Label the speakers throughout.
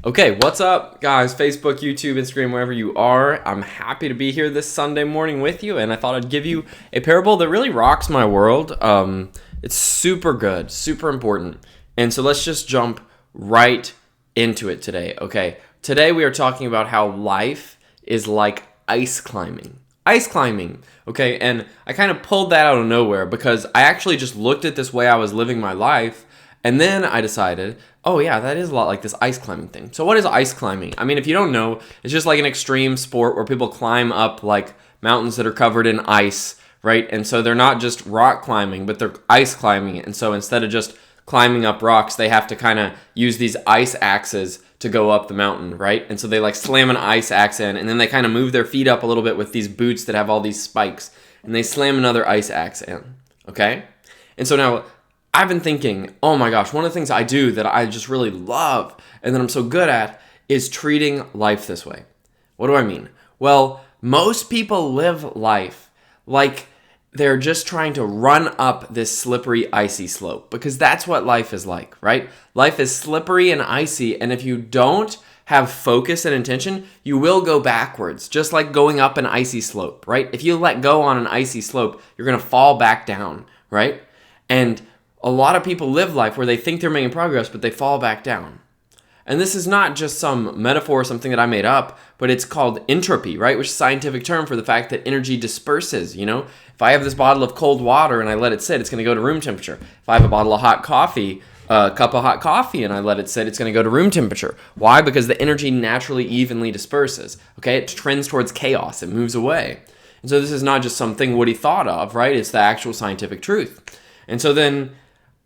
Speaker 1: Okay, what's up, guys? Facebook, YouTube, Instagram, wherever you are. I'm happy to be here this Sunday morning with you, and I thought I'd give you a parable that really rocks my world. It's super good, super important. And so let's just jump right into it today, okay? Today we are talking about how life is like ice climbing. Ice climbing, okay? And I kind of pulled that out of nowhere because I actually just looked at this way I was living my life, and then I decided, oh yeah, that is a lot like this ice climbing thing. So what is ice climbing? I mean, if you don't know, it's just like an extreme sport where people climb up like mountains that are covered in ice, right? And so they're not just rock climbing, but they're ice climbing. And so instead of just climbing up rocks, they have to kind of use these ice axes to go up the mountain, right? And so they like slam an ice axe in, and then they kind of move their feet up a little bit with these boots that have all these spikes, and they slam another ice axe in, okay? And so now I've been thinking, oh my gosh, one of the things I do that I just really love and that I'm so good at is treating life this way. What do I mean? Well, most people live life like they're just trying to run up this slippery, icy slope because that's what life is like, right? Life is slippery and icy, and if you don't have focus and intention, you will go backwards, just like going up an icy slope, right? If you let go on an icy slope, you're going to fall back down, right? And a lot of people live life where they think they're making progress, but they fall back down. And this is not just some metaphor or something that I made up, but it's called entropy, right? Which is a scientific term for the fact that energy disperses, you know? If I have this bottle of cold water and I let it sit, it's going to go to room temperature. If I have a bottle of hot coffee, a cup of hot coffee, and I let it sit, it's going to go to room temperature. Why? Because the energy naturally evenly disperses, okay? It trends towards chaos. It moves away. And so this is not just something Woody thought of, right? It's the actual scientific truth. And so then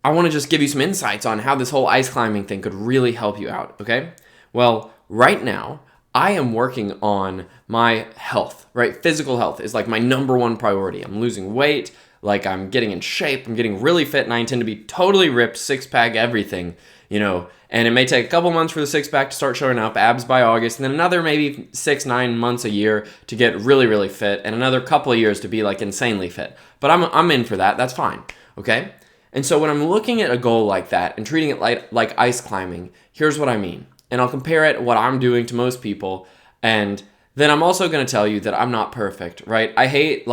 Speaker 1: I want to just give you some insights on how this whole ice climbing thing could really help you out, okay? Well, right now, I am working on my health, right? Physical health is like my number one priority. I'm losing weight, like I'm getting in shape, I'm getting really fit, and I intend to be totally ripped, six-pack, everything, you know? And it may take a couple months for the six-pack to start showing up, abs by August, and then another maybe 6-9 months a year to get really, really fit, and another couple of years to be like insanely fit. But I'm in for that. That's fine, okay? And so when I'm looking at a goal like that and treating it like ice climbing, here's what I mean. And I'll compare it what I'm doing to most people. And then I'm also going to tell you that I'm not perfect, right? I hate,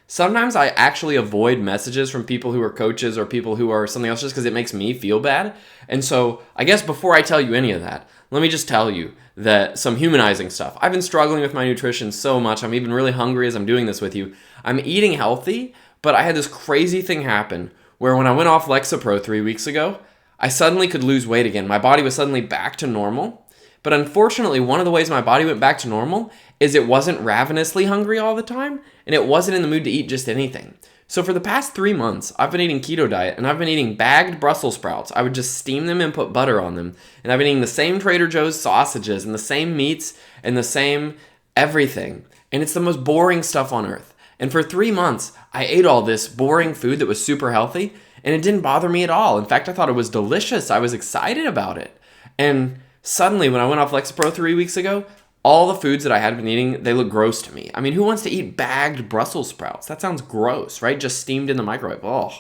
Speaker 1: sometimes I actually avoid messages from people who are coaches or people who are something else just because it makes me feel bad. And so I guess before I tell you any of that, let me just tell you that some humanizing stuff. I've been struggling with my nutrition so much. I'm even really hungry as I'm doing this with you. I'm eating healthy, but I had this crazy thing happen where when I went off Lexapro 3 weeks ago, I suddenly could lose weight again. My body was suddenly back to normal. But unfortunately, one of the ways my body went back to normal is it wasn't ravenously hungry all the time, and it wasn't in the mood to eat just anything. So for the past 3 months, I've been eating keto diet, and I've been eating bagged Brussels sprouts. I would just steam them and put butter on them. And I've been eating the same Trader Joe's sausages and the same meats and the same everything. And it's the most boring stuff on earth. And for 3 months, I ate all this boring food that was super healthy, and it didn't bother me at all. In fact, I thought it was delicious. I was excited about it. And suddenly, when I went off Lexapro 3 weeks ago, all the foods that I had been eating, they look gross to me. I mean, who wants to eat bagged Brussels sprouts? That sounds gross, right? Just steamed in the microwave. Oh,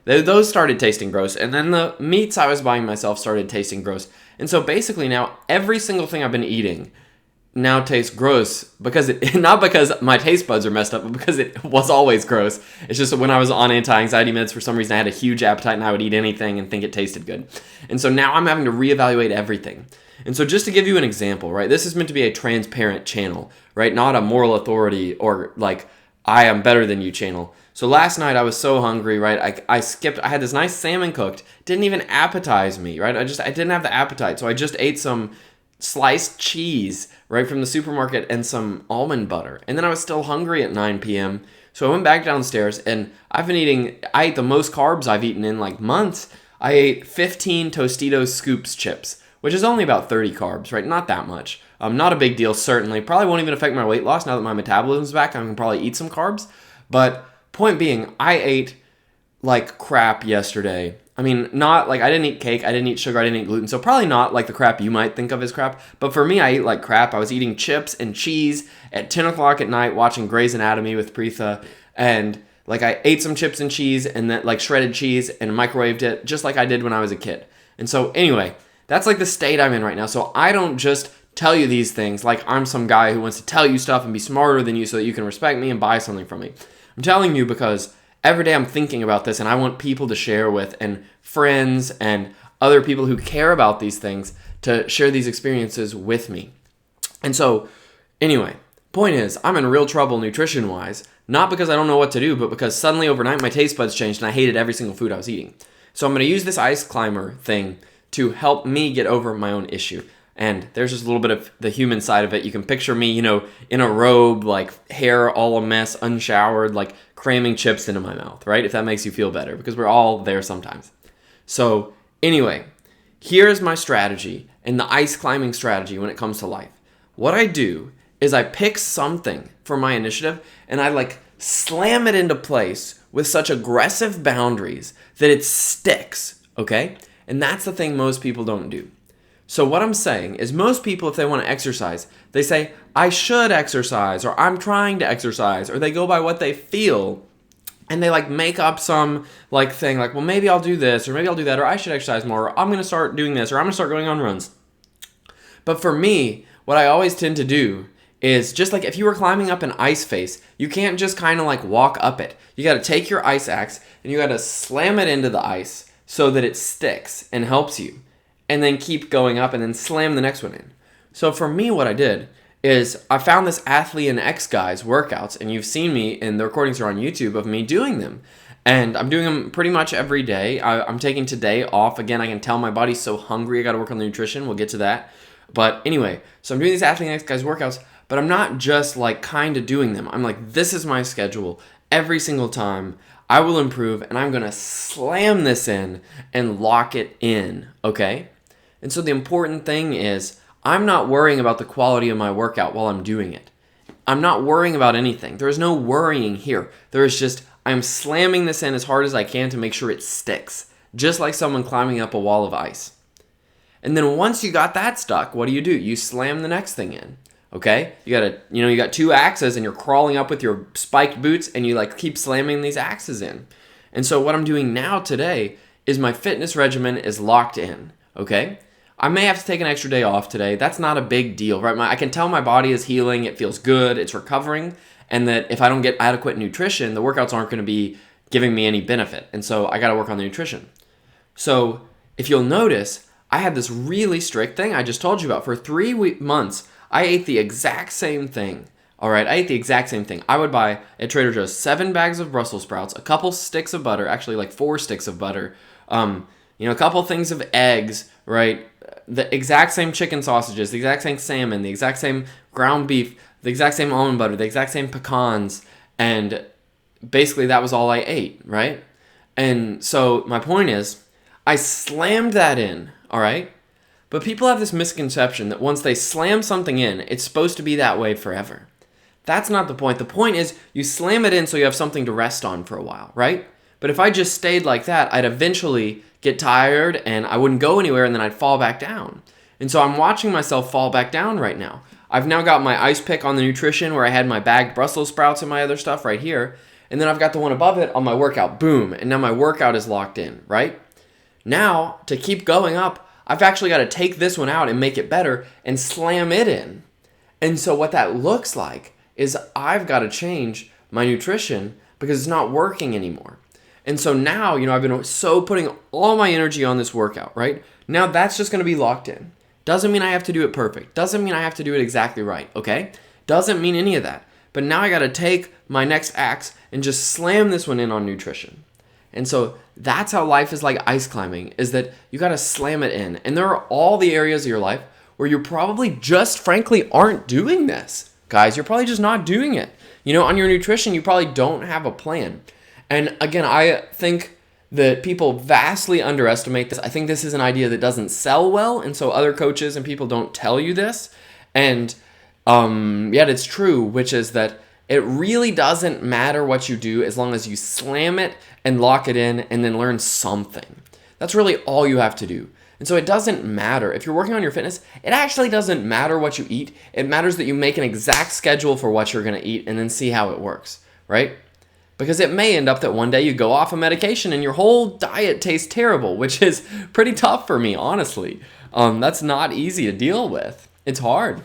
Speaker 1: those started tasting gross. And then the meats I was buying myself started tasting gross. And so basically now, every single thing I've been eating now tastes gross because not because my taste buds are messed up, but because it was always gross. It's just that when I was on anti-anxiety meds, for some reason I had a huge appetite and I would eat anything and think it tasted good. And so now I'm having to reevaluate everything. And so just to give you an example, right, this is meant to be a transparent channel, right, not a moral authority or like I am better than you channel. So last night I was so hungry, right, I had this nice salmon cooked, didn't even appetize me, right, I didn't have the appetite, so I just ate some sliced cheese right from the supermarket and some almond butter. And then I was still hungry at 9 p.m. So I went back downstairs and I ate the most carbs I've eaten in like months. I ate 15 Tostitos Scoops chips, which is only about 30 carbs, right? Not that much. Not a big deal, certainly. Probably won't even affect my weight loss now that my metabolism's back. I can probably eat some carbs. But point being, I ate like crap yesterday. I mean, not like I didn't eat cake, I didn't eat sugar, I didn't eat gluten, so probably not like the crap you might think of as crap. But for me, I eat like crap. I was eating chips and cheese at 10 o'clock at night watching Grey's Anatomy with Preetha. And like I ate some chips and cheese and then like shredded cheese and microwaved it just like I did when I was a kid. And so anyway, That's like the state I'm in right now. So I don't just tell you these things like I'm some guy who wants to tell you stuff and be smarter than you so that you can respect me and buy something from me. I'm telling you because every day I'm thinking about this, and I want people to share with, and friends and other people who care about these things to share these experiences with me. And so, anyway, point is, I'm in real trouble nutrition-wise, not because I don't know what to do, but because suddenly overnight my taste buds changed and I hated every single food I was eating. So I'm going to use this ice climber thing to help me get over my own issue. And there's just a little bit of the human side of it. You can picture me, in a robe, like hair all a mess, unshowered, like cramming chips into my mouth, right? If that makes you feel better, because we're all there sometimes. So anyway, here's my strategy and the ice climbing strategy when it comes to life. What I do is I pick something for my initiative and I like slam it into place with such aggressive boundaries that it sticks, okay? And that's the thing most people don't do. So what I'm saying is most people, if they want to exercise, they say, I should exercise, or I'm trying to exercise, or they go by what they feel, and they like make up some like thing like, well, maybe I'll do this, or maybe I'll do that, or I should exercise more, or I'm going to start doing this, or I'm going to start going on runs. But for me, what I always tend to do is just like if you were climbing up an ice face, you can't just kind of like walk up it. You got to take your ice axe and you got to slam it into the ice so that it sticks and helps you. And then keep going up and then slam the next one in. So for me, what I did is I found this Athlete and X Guys workouts, and you've seen me, and the recordings are on YouTube of me doing them. And I'm doing them pretty much every day. I'm taking today off. Again, I can tell my body's so hungry. I got to work on the nutrition. We'll get to that. But anyway, so I'm doing these Athlete and X Guys workouts, but I'm not just like kind of doing them. I'm like, this is my schedule. Every single time I will improve, and I'm going to slam this in and lock it in, okay? And so the important thing is I'm not worrying about the quality of my workout while I'm doing it. I'm not worrying about anything. There is no worrying here. There is just I'm slamming this in as hard as I can to make sure it sticks, just like someone climbing up a wall of ice. And then once you got that stuck, what do? You slam the next thing in. Okay? You got two axes and you're crawling up with your spiked boots and you like keep slamming these axes in. And so what I'm doing now today is my fitness regimen is locked in. Okay? I may have to take an extra day off today. That's not a big deal, right? I can tell my body is healing, it feels good, it's recovering, and that if I don't get adequate nutrition, the workouts aren't going to be giving me any benefit. And so I got to work on the nutrition. So if you'll notice, I had this really strict thing I just told you about. For 3 months, I ate the exact same thing. All right, I ate the exact same thing. I would buy at Trader Joe's 7 bags of Brussels sprouts, a couple sticks of butter, actually like 4 sticks of butter, a couple things of eggs, right? The exact same chicken sausages, the exact same salmon, the exact same ground beef, the exact same almond butter, the exact same pecans, and basically that was all I ate, right? And so my point is, I slammed that in, all right? But people have this misconception that once they slam something in, it's supposed to be that way forever. That's not the point. The point is you slam it in so you have something to rest on for a while, right? But if I just stayed like that, I'd eventually get tired and I wouldn't go anywhere and then I'd fall back down. And so I'm watching myself fall back down right now. I've now got my ice pick on the nutrition where I had my bagged Brussels sprouts and my other stuff right here. And then I've got the one above it on my workout. Boom. And now my workout is locked in, right? Now, to keep going up, I've actually got to take this one out and make it better and slam it in. And so what that looks like is I've got to change my nutrition because it's not working anymore. And so now, I've been putting all my energy on this workout, right? Now that's just going to be locked in. Doesn't mean I have to do it perfect. Doesn't mean I have to do it exactly right, okay? Doesn't mean any of that. But now I got to take my next axe and just slam this one in on nutrition. And so that's how life is like ice climbing, is that you got to slam it in. And there are all the areas of your life where you probably just frankly aren't doing this. Guys, you're probably just not doing it. On your nutrition, you probably don't have a plan. And again, I think that people vastly underestimate this. I think this is an idea that doesn't sell well, and so other coaches and people don't tell you this. And yet it's true, which is that it really doesn't matter what you do as long as you slam it and lock it in and then learn something. That's really all you have to do. And so it doesn't matter. If you're working on your fitness, it actually doesn't matter what you eat. It matters that you make an exact schedule for what you're going to eat and then see how it works, right? Because it may end up that one day you go off a medication and your whole diet tastes terrible, which is pretty tough for me, honestly. That's not easy to deal with. It's hard.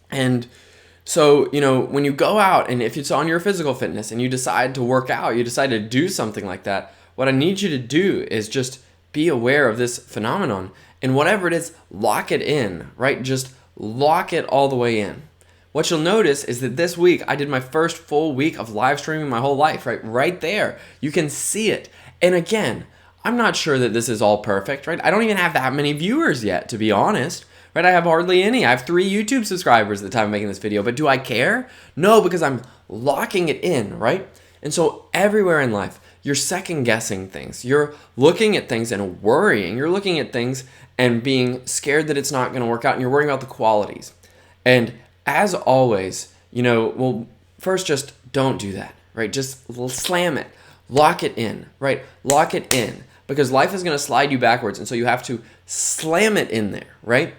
Speaker 1: And so, when you go out and if it's on your physical fitness and you decide to work out, you decide to do something like that, what I need you to do is just be aware of this phenomenon. And whatever it is, lock it in, right? Just lock it all the way in. What you'll notice is that this week, I did my first full week of live streaming my whole life, right? Right there. You can see it. And again, I'm not sure that this is all perfect, right? I don't even have that many viewers yet, to be honest. Right, I have hardly any. I have 3 YouTube subscribers at the time of making this video, but do I care? No, because I'm locking it in, right? And so everywhere in life, you're second guessing things. You're looking at things and worrying. You're looking at things and being scared that it's not going to work out, and you're worrying about the qualities. And as always, first just don't do that, right? Just slam it. Lock it in, right? Lock it in, because life is going to slide you backwards, and so you have to slam it in there, right?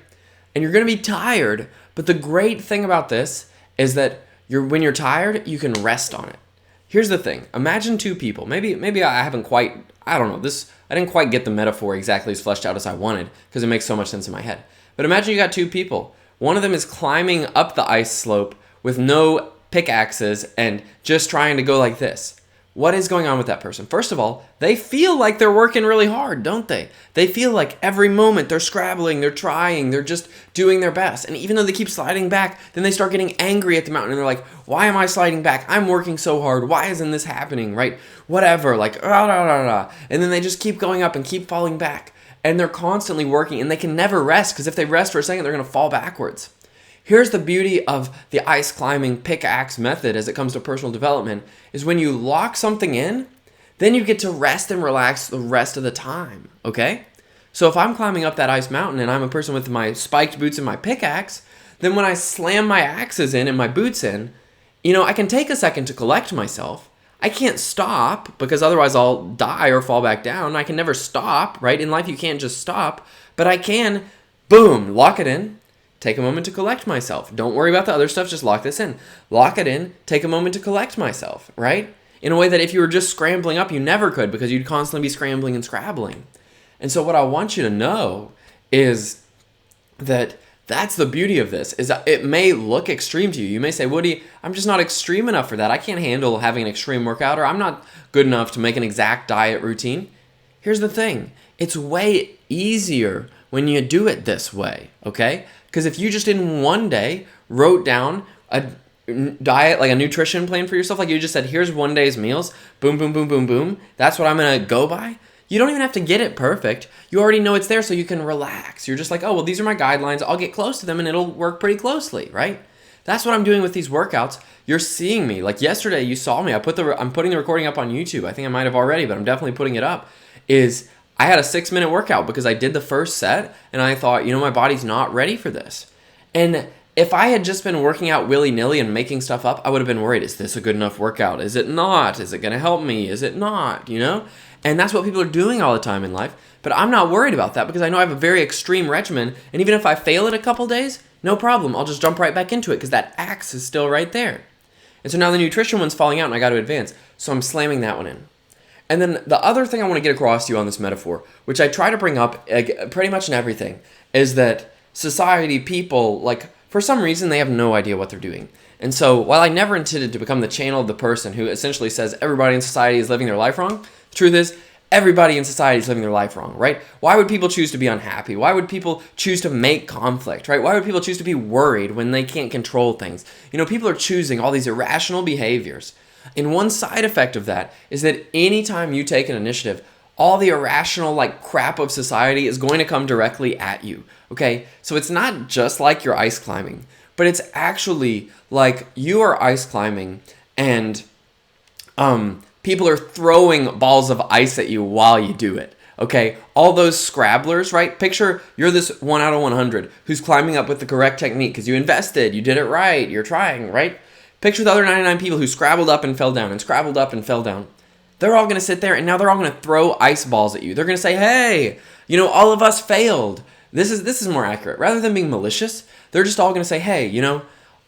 Speaker 1: And you're going to be tired, but the great thing about this is that when you're tired, you can rest on it. Here's the thing. Imagine 2 people. Maybe I haven't quite, I don't know, I didn't quite get the metaphor exactly as fleshed out as I wanted, because it makes so much sense in my head. But imagine you got 2 people. One of them is climbing up the ice slope with no pickaxes and just trying to go like this. What is going on with that person? First of all, they feel like they're working really hard, don't they? They feel like every moment they're scrabbling, they're trying, they're just doing their best. And even though they keep sliding back, then they start getting angry at the mountain and they're like, why am I sliding back? I'm working so hard. Why isn't this happening, right? Whatever, like, rah, rah, rah, rah. And then they just keep going up and keep falling back. And they're constantly working and they can never rest, because if they rest for a second, they're going to fall backwards. Here's the beauty of the ice climbing pickaxe method as it comes to personal development, is when you lock something in, then you get to rest and relax the rest of the time, okay? So if I'm climbing up that ice mountain and I'm a person with my spiked boots and my pickaxe, then when I slam my axes in and my boots in, I can take a second to collect myself. I can't stop, because otherwise I'll die or fall back down. I can never stop, right? In life you can't just stop, but I can, boom, lock it in. Take a moment to collect myself. Don't worry about the other stuff, just lock this in. Lock it in, take a moment to collect myself, right? In a way that if you were just scrambling up, you never could, because you'd constantly be scrambling and scrabbling. And so what I want you to know is that that's the beauty of this, is that it may look extreme to you. You may say, Woody, I'm just not extreme enough for that. I can't handle having an extreme workout, or I'm not good enough to make an exact diet routine. Here's the thing. It's way easier when you do it this way, okay? Because if you just in one day wrote down a diet, like a nutrition plan for yourself, like you just said, here's one day's meals, boom, boom, boom, boom, boom, that's what I'm going to go by. You don't even have to get it perfect. You already know it's there, so you can relax. You're just like, oh, well, these are my guidelines. I'll get close to them and it'll work pretty closely, right? That's what I'm doing with these workouts. You're seeing me. Like yesterday, you saw me. I'm putting the recording up on YouTube. I think I might have already, but I'm definitely putting it up. I had a 6-minute workout because I did the first set and I thought, my body's not ready for this. And if I had just been working out willy-nilly and making stuff up, I would have been worried, is this a good enough workout? Is it not? Is it going to help me? Is it not? And that's what people are doing all the time in life. But I'm not worried about that, because I know I have a very extreme regimen. And even if I fail it a couple days, no problem. I'll just jump right back into it, because that axe is still right there. And so now the nutrition one's falling out and I got to advance. So I'm slamming that one in. And then the other thing I want to get across to you on this metaphor, which I try to bring up pretty much in everything, is that society, people, like, for some reason, they have no idea what they're doing. And so while I never intended to become the channel of the person who essentially says everybody in society is living their life wrong, the truth is, everybody in society is living their life wrong, right? Why would people choose to be unhappy? Why would people choose to make conflict, right? Why would people choose to be worried when they can't control things? People are choosing all these irrational behaviors. And one side effect of that is that anytime you take an initiative, all the irrational crap of society is going to come directly at you, okay? So it's not just like you're ice climbing, but it's actually like you are ice climbing and people are throwing balls of ice at you while you do it, okay? All those scrabblers, right? Picture you're this 1 out of 100 who's climbing up with the correct technique because you invested, you did it right, you're trying, right? Picture the other 99 people who scrabbled up and fell down and scrabbled up and fell down. They're all going to sit there and now they're all going to throw ice balls at you. They're going to say, hey, all of us failed. This is more accurate. Rather than being malicious, they're just all going to say, hey,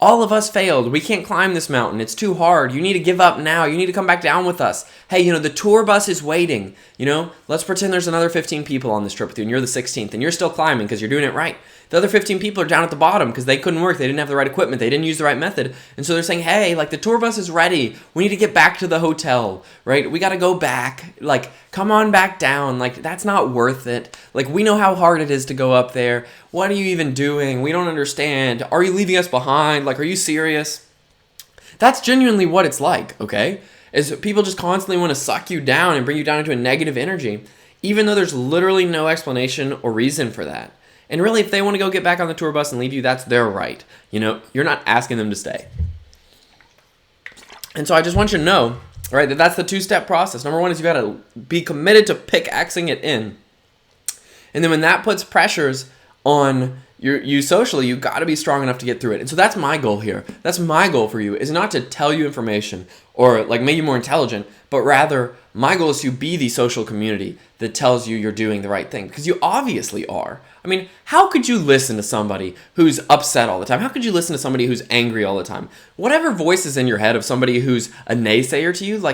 Speaker 1: All of us failed. We can't climb this mountain. It's too hard. You need to give up now. You need to come back down with us. Hey, the tour bus is waiting. Let's pretend there's another 15 people on this trip with you, and you're the 16th, and you're still climbing because you're doing it right. The other 15 people are down at the bottom because they couldn't work. They didn't have the right equipment. They didn't use the right method. And so they're saying, hey, the tour bus is ready. We need to get back to the hotel, right? We got to go back. Come on back down. That's not worth it. We know how hard it is to go up there. What are you even doing? We don't understand. Are you leaving us behind? Are you serious? That's genuinely what it's like, okay? Is people just constantly want to suck you down and bring you down into a negative energy, even though there's literally no explanation or reason for that. And really, if they want to go get back on the tour bus and leave you, that's their right. You're not asking them to stay. And so I just want you to know, right, that that's the two-step process. Number one is you got to be committed to pickaxing it in. And then when that puts pressures on you socially, you got to be strong enough to get through it. And so that's my goal here. That's my goal for you, is not to tell you information or make you more intelligent, but rather my goal is to be the social community that tells you you're doing the right thing, because you obviously are. I mean, how could you listen to somebody who's upset all the time? How could you listen to somebody who's angry all the time? Whatever voice is in your head of somebody who's a naysayer to you,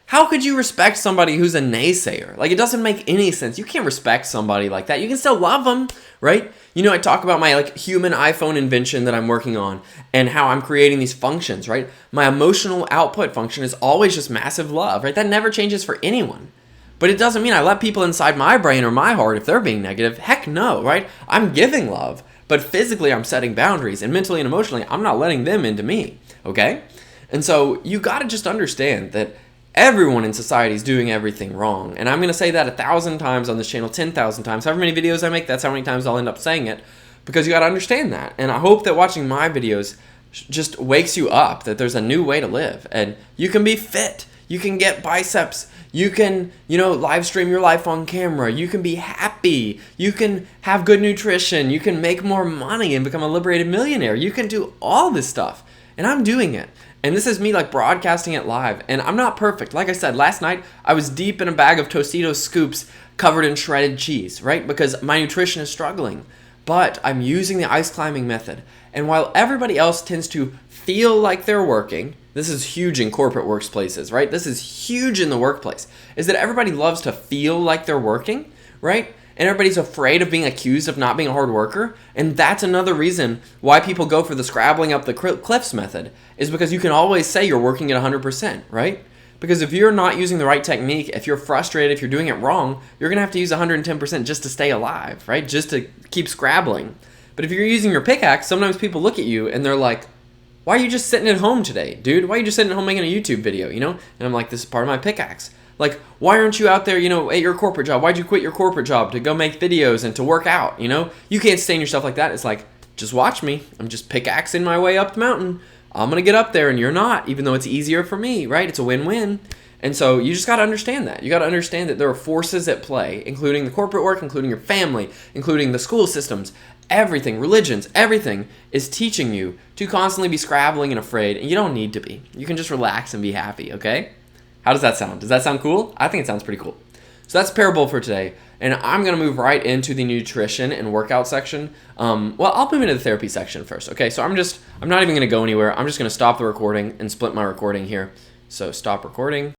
Speaker 1: how could you respect somebody who's a naysayer? It doesn't make any sense. You can't respect somebody like that. You can still love them, right? I talk about my human iPhone invention that I'm working on and how I'm creating these functions, right? My emotional output function is always just massive love, right? That never changes for anyone. But it doesn't mean I let people inside my brain or my heart if they're being negative. Heck no, right? I'm giving love, but physically I'm setting boundaries, and mentally and emotionally I'm not letting them into me, okay? And so you got to just understand that everyone in society is doing everything wrong. And I'm going to say that 1,000 times on this channel, 10,000 times. However many videos I make, that's how many times I'll end up saying it, because you got to understand that. And I hope that watching my videos just wakes you up that there's a new way to live. And you can be fit. You can get biceps. You can, live stream your life on camera. You can be happy. You can have good nutrition. You can make more money and become a liberated millionaire. You can do all this stuff. And I'm doing it. And this is me broadcasting it live. And I'm not perfect. Like I said, last night I was deep in a bag of Tostitos scoops covered in shredded cheese, right? Because my nutrition is struggling. But I'm using the ice climbing method. And while everybody else tends to feel like they're working, this is huge in corporate workplaces, right? This is huge in the workplace, is that everybody loves to feel like they're working, right? And everybody's afraid of being accused of not being a hard worker. And that's another reason why people go for the scrabbling up the cliffs method, is because you can always say you're working at 100%, right? Because if you're not using the right technique, if you're frustrated, if you're doing it wrong, you're going to have to use 110% just to stay alive, right? Just to keep scrabbling. But if you're using your pickaxe, sometimes people look at you and they're like, why are you just sitting at home today, dude? Why are you just sitting at home making a YouTube video, And I'm like, this is part of my pickaxe. Why aren't you out there, at your corporate job? Why'd you quit your corporate job to go make videos and to work out, You can't sustain yourself like that. It's just watch me. I'm just pickaxing my way up the mountain. I'm going to get up there and you're not, even though it's easier for me, right? It's a win-win. And so you just got to understand that. You got to understand that there are forces at play, including the corporate work, including your family, including the school systems, everything, religions, everything is teaching you to constantly be scrabbling and afraid, and you don't need to be. You can just relax and be happy, okay? How does that sound? Does that sound cool? I think it sounds pretty cool. So that's parable for today, and I'm going to move right into the nutrition and workout section. Well, I'll move into the therapy section first, okay? So I'm not even going to go anywhere. I'm just going to stop the recording and split my recording here. So stop recording.